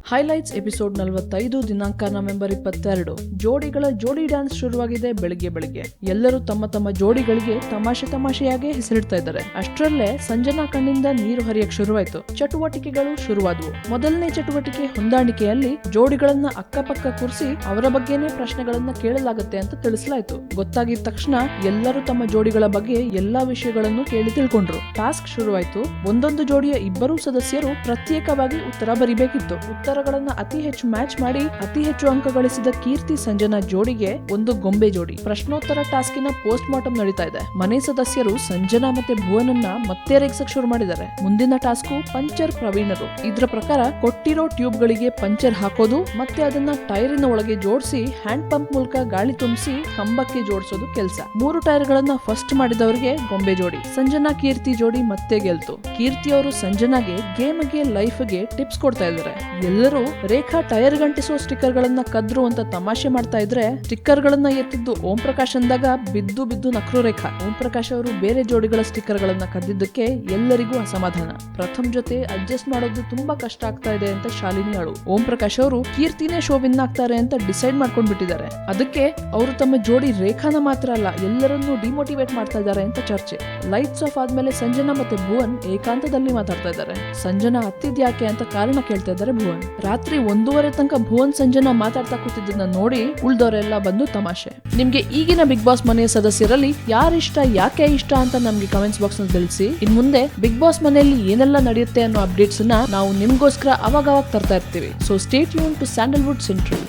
Highlights episode 45 ದಿನಾಂಕ November 22. ಜೋಡಿಗಳ ಜೋಡಿ ಡ್ಯಾನ್ಸ್ ಶುರುವಾಗಿದೆ ಬೆಳಿಗ್ಗೆ. ಎಲ್ಲರೂ ತಮ್ಮ ತಮ್ಮ ಜೋಡಿಗಳಿಗೆ ತಮಾಷೆಯಾಗಿ ಹೆಸರಿಡ್ತಾ ಇದ್ದಾರೆ. ಅಷ್ಟರಲ್ಲೇ ಸಂಜನಾ ಕಣ್ಣಿಂದ ನೀರು ಹರಿಯಕ್ ಶುರುವಾಯ್ತು. ಚಟುವಟಿಕೆಗಳು ಶುರುವಾದವು. ಮೊದಲನೇ ಚಟುವಟಿಕೆ ಹೊಂದಾಣಿಕೆಯಲ್ಲಿ ಜೋಡಿಗಳನ್ನ ಅಕ್ಕಪಕ್ಕ ಕೂರಿಸಿ ಅವರ ಬಗ್ಗೆನೇ ಪ್ರಶ್ನೆಗಳನ್ನ ಕೇಳಲಾಗುತ್ತೆ ಅಂತ ತಿಳಿಸಲಾಯ್ತು. ಗೊತ್ತಾಗಿದ ತಕ್ಷಣ ಎಲ್ಲರೂ ತಮ್ಮ ಜೋಡಿಗಳ ಬಗ್ಗೆ ಎಲ್ಲಾ ವಿಷಯಗಳನ್ನು ಕೇಳಿ ತಿಳ್ಕೊಂಡ್ರು. ಟಾಸ್ಕ್ ಶುರುವಾಯ್ತು. ಒಂದೊಂದು ಜೋಡಿಯ ಇಬ್ಬರೂ ಸದಸ್ಯರು ಪ್ರತ್ಯೇಕವಾಗಿ ಉತ್ತರ ಬರಿಬೇಕಿತ್ತು. ಉತ್ತರಗಳನ್ನ ಅತಿ ಹೆಚ್ಚು ಮ್ಯಾಚ್ ಮಾಡಿ ಅತಿ ಹೆಚ್ಚು ಅಂಕ ಗಳಿಸಿದ ಕೀರ್ತಿ ಸಂಜನಾ ಜೋಡಿಗೆ ಒಂದು ಗೊಂಬೆ ಜೋಡಿ. ಪ್ರಶ್ನೋತ್ತರ ಟಾಸ್ಕಿನ ಪೋಸ್ಟ್ ಮಾರ್ಟಮ್ ನಡೀತಾ ಇದೆ. ಮನೆ ಸದಸ್ಯರು ಸಂಜನಾ ಮತ್ತೆ ಭುವನನ್ನ ಮತ್ತೆ ರೇಗಿಸಕ್ ಶುರು ಮಾಡಿದ್ದಾರೆ. ಮುಂದಿನ ಟಾಸ್ಕು ಪಂಚರ್ ಪ್ರವೀಣರು. ಇದ್ರ ಪ್ರಕಾರ ಕೊಟ್ಟಿರೋ ಟ್ಯೂಬ್ ಗಳಿಗೆ ಪಂಚರ್ ಹಾಕೋದು ಮತ್ತೆ ಅದನ್ನ ಟೈರಿನ ಒಳಗೆ ಜೋಡಿಸಿ ಹ್ಯಾಂಡ್ ಪಂಪ್ ಮೂಲಕ ಗಾಳಿ ತುಂಬಿಸಿ ಕಂಬಕ್ಕೆ ಜೋಡಿಸೋದು ಕೆಲಸ. 3 ಟೈರ್ ಗಳನ್ನ ಫಸ್ಟ್ ಮಾಡಿದವರಿಗೆ ಗೊಂಬೆ ಜೋಡಿ. ಸಂಜನಾ ಕೀರ್ತಿ ಜೋಡಿ ಮತ್ತೆ ಗೆಲ್ತು. ಕೀರ್ತಿ ಅವರು ಸಂಜನಾಗೆ ಗೇಮ್ಗೆ ಲೈಫ್ಗೆ ಟಿಪ್ಸ್ ಕೊಡ್ತಾ ಇದ್ದಾರೆ. ಎಲ್ಲರೂ ರೇಖಾ ಟೈರ್ ಗಂಟಿಸುವ ಸ್ಟಿಕ್ಕರ್ ಗಳನ್ನ ಕದ್ರು ಅಂತ ತಮಾಷೆ ಮಾಡ್ತಾ ಇದ್ರೆ ಸ್ಟಿಕ್ಕರ್ ಗಳನ್ನ ಎತ್ತಿದ್ದು ಓಂ ಪ್ರಕಾಶ್ ಅಂದಾಗ ಬಿದ್ದು ನಕ್ರು ರೇಖಾ. ಓಂ ಪ್ರಕಾಶ್ ಅವರು ಬೇರೆ ಜೋಡಿಗಳ ಸ್ಟಿಕ್ಕರ್ ಗಳನ್ನ ಕದ್ದಿದ್ದಕ್ಕೆ ಎಲ್ಲರಿಗೂ ಅಸಮಾಧಾನ. ಪ್ರಥಮ್ ಜೊತೆ ಅಡ್ಜಸ್ಟ್ ಮಾಡೋದು ತುಂಬಾ ಕಷ್ಟ ಆಗ್ತಾ ಇದೆ ಅಂತ ಶಾಲಿನಿ ಅಳು. ಓಂ ಪ್ರಕಾಶ್ ಅವರು ಕೀರ್ತಿನೇ ಶೋ ವಿನ್ ಆಗ್ತಾರೆ ಅಂತ ಡಿಸೈಡ್ ಮಾಡ್ಕೊಂಡ್ ಬಿಟ್ಟಿದ್ದಾರೆ. ಅದಕ್ಕೆ ಅವರು ತಮ್ಮ ಜೋಡಿ ರೇಖಾನ ಮಾತ್ರ ಅಲ್ಲ ಎಲ್ಲರನ್ನೂ ಡಿಮೋಟಿವೇಟ್ ಮಾಡ್ತಾ ಇದ್ದಾರೆ ಅಂತ ಚರ್ಚೆ. ಲೈಟ್ಸ್ ಆಫ್ ಆದ್ಮೇಲೆ ಸಂಜನಾ ಮತ್ತೆ ಭುವನ್ ಏಕಾಂತದಲ್ಲಿ ಮಾತಾಡ್ತಾ ಇದ್ದಾರೆ. ಸಂಜನಾ ಹತ್ತಿದ್ಯಾಕೆ ಅಂತ ಕಾರಣ ಕೇಳ್ತಾ ಇದ್ದಾರೆ ಭುವನ್. ರಾತ್ರಿ 1:30 ತನಕ ಭುವನ್ ಸಂಜನಾ ಮಾತಾಡ್ತಾ ಕೂತಿದ್ದನ್ನ ನೋಡಿ ಉಳ್ದವರೆಲ್ಲ ಬಂದು ತಮಾಷೆ. ನಿಮ್ಗೆ ಈಗಿನ ಬಿಗ್ ಬಾಸ್ ಮನೆಯ ಸದಸ್ಯರಲ್ಲಿ ಯಾರಿಷ್ಟ ಯಾಕೆ ಇಷ್ಟ ಅಂತ ನಮ್ಗೆ ಕಮೆಂಟ್ಸ್ ಬಾಕ್ಸ್ ನಲ್ಲಿ ತಿಳಿಸಿ. ಇನ್ ಮುಂದೆ ಬಿಗ್ ಬಾಸ್ ಮನೆಯಲ್ಲಿ ಏನೆಲ್ಲ ನಡೆಯುತ್ತೆ ಅನ್ನೋ ಅಪ್ಡೇಟ್ಸ್ ನಾವು ನಿಮ್ಗೋಸ್ಕರ ಅವಾಗ ತರ್ತಾ ಇರ್ತೀವಿ. So stay tune to Sandalwood central.